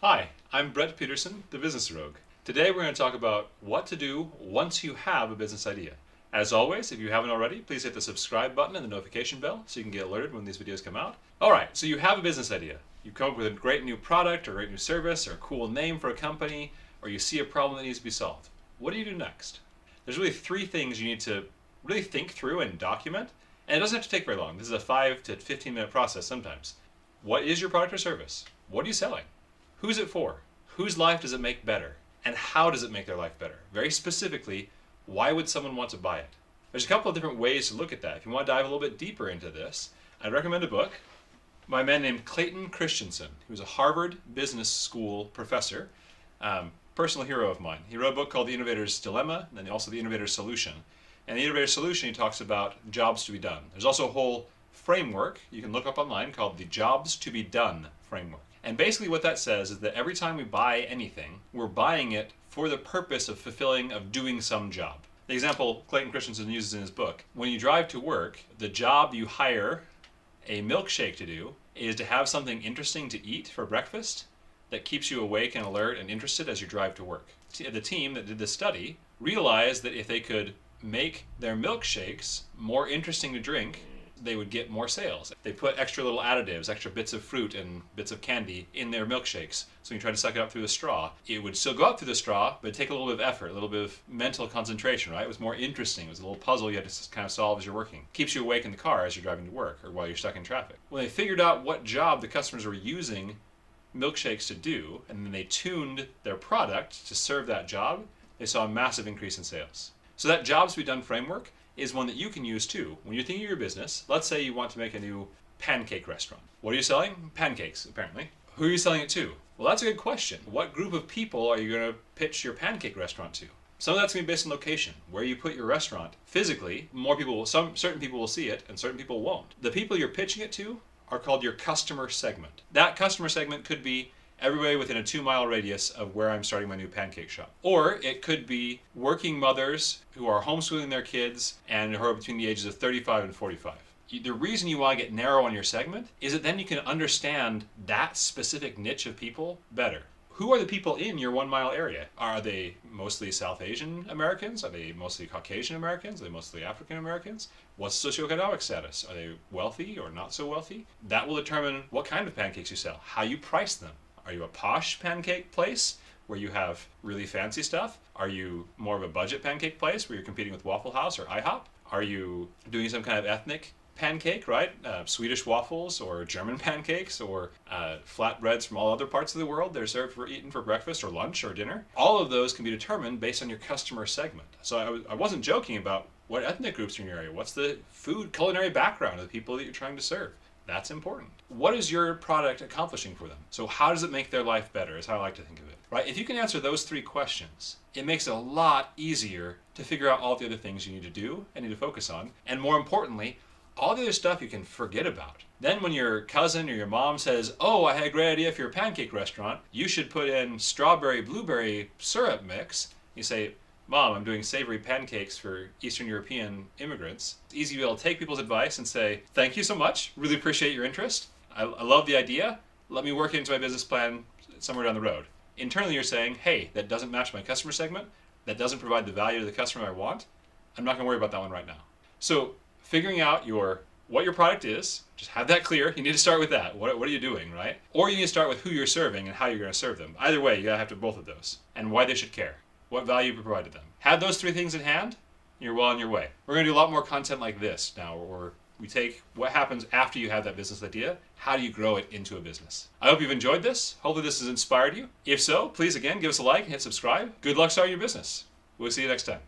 Hi, I'm Brett Peterson, the Business Rogue. Today we're going to talk about what to do once you have a business idea. As always, if you haven't already, please hit the subscribe button and the notification bell so you can get alerted when these videos come out. Alright, so you have a business idea. You come up with a great new product or a great new service or a cool name for a company, or you see a problem that needs to be solved. What do you do next? There's really three things you need to really think through and document, and it doesn't have to take very long. This is a 5 to 15 minute process sometimes. What is your product or service? What are you selling? Who's it for? Whose life does it make better? And how does it make their life better? Very specifically, why would someone want to buy it? There's a couple of different ways to look at that. If you want to dive a little bit deeper into this, I'd recommend a book by a man named Clayton Christensen. He was a Harvard Business School professor, personal hero of mine. He wrote a book called The Innovator's Dilemma, and then also The Innovator's Solution. And The Innovator's Solution, he talks about jobs to be done. There's also a whole framework you can look up online called the Jobs to be Done framework. And basically what that says is that every time we buy anything, we're buying it for the purpose of doing some job. The example Clayton Christensen uses in his book, when you drive to work, the job you hire a milkshake to do is to have something interesting to eat for breakfast that keeps you awake and alert and interested as you drive to work. The team that did this study realized that if they could make their milkshakes more interesting to drink, they would get more sales. They put extra little additives, extra bits of fruit and bits of candy in their milkshakes. So when you try to suck it up through the straw, it would still go up through the straw, but it'd take a little bit of effort, a little bit of mental concentration, right? It was more interesting. It was a little puzzle you had to kind of solve as you're working. Keeps you awake in the car as you're driving to work or while you're stuck in traffic. When they figured out what job the customers were using milkshakes to do, and then they tuned their product to serve that job, they saw a massive increase in sales. So that jobs to be done framework is one that you can use too. When you're thinking of your business, let's say you want to make a new pancake restaurant. What are you selling? Pancakes, apparently. Who are you selling it to? Well, that's a good question. What group of people are you going to pitch your pancake restaurant to? Some of that's going to be based on location. Where you put your restaurant, physically, certain people will see it and certain people won't. The people you're pitching it to are called your customer segment. That customer segment could be everybody within a 2-mile radius of where I'm starting my new pancake shop. Or it could be working mothers who are homeschooling their kids and who are between the ages of 35 and 45. The reason you want to get narrow on your segment is that then you can understand that specific niche of people better. Who are the people in your 1-mile area? Are they mostly South Asian Americans? Are they mostly Caucasian Americans? Are they mostly African Americans? What's socioeconomic status? Are they wealthy or not so wealthy? That will determine what kind of pancakes you sell, how you price them. Are you a posh pancake place where you have really fancy stuff? Are you more of a budget pancake place where you're competing with Waffle House or IHOP? Are you doing some kind of ethnic pancake, right? Swedish waffles or German pancakes or flatbreads from all other parts of the world that are served for eaten for breakfast or lunch or dinner? All of those can be determined based on your customer segment. So I wasn't joking about what ethnic groups are in your area. What's the food culinary background of the people that you're trying to serve? That's important. What is your product accomplishing for them? So how does it make their life better is how I like to think of it, right? If you can answer those 3 questions, it makes it a lot easier to figure out all the other things you need to do and need to focus on. And more importantly, all the other stuff you can forget about. Then when your cousin or your mom says, oh, I had a great idea for your pancake restaurant, you should put in strawberry blueberry syrup mix. You say, Mom, I'm doing savory pancakes for Eastern European immigrants. It's easy to be able to take people's advice and say, thank you so much. Really appreciate your interest. I love the idea. Let me work it into my business plan somewhere down the road. Internally, you're saying, hey, that doesn't match my customer segment. That doesn't provide the value to the customer I want. I'm not going to worry about that one right now. So figuring out what your product is, just have that clear. You need to start with that. What are you doing, right? Or you need to start with who you're serving and how you're going to serve them. Either way, you got to have to both of those and why they should care. What value you provided them. Have those 3 things in hand, you're well on your way. We're going to do a lot more content like this now, where we take what happens after you have that business idea, how do you grow it into a business. I hope you've enjoyed this. Hopefully this has inspired you. If so, please again, give us a like and hit subscribe. Good luck starting your business. We'll see you next time.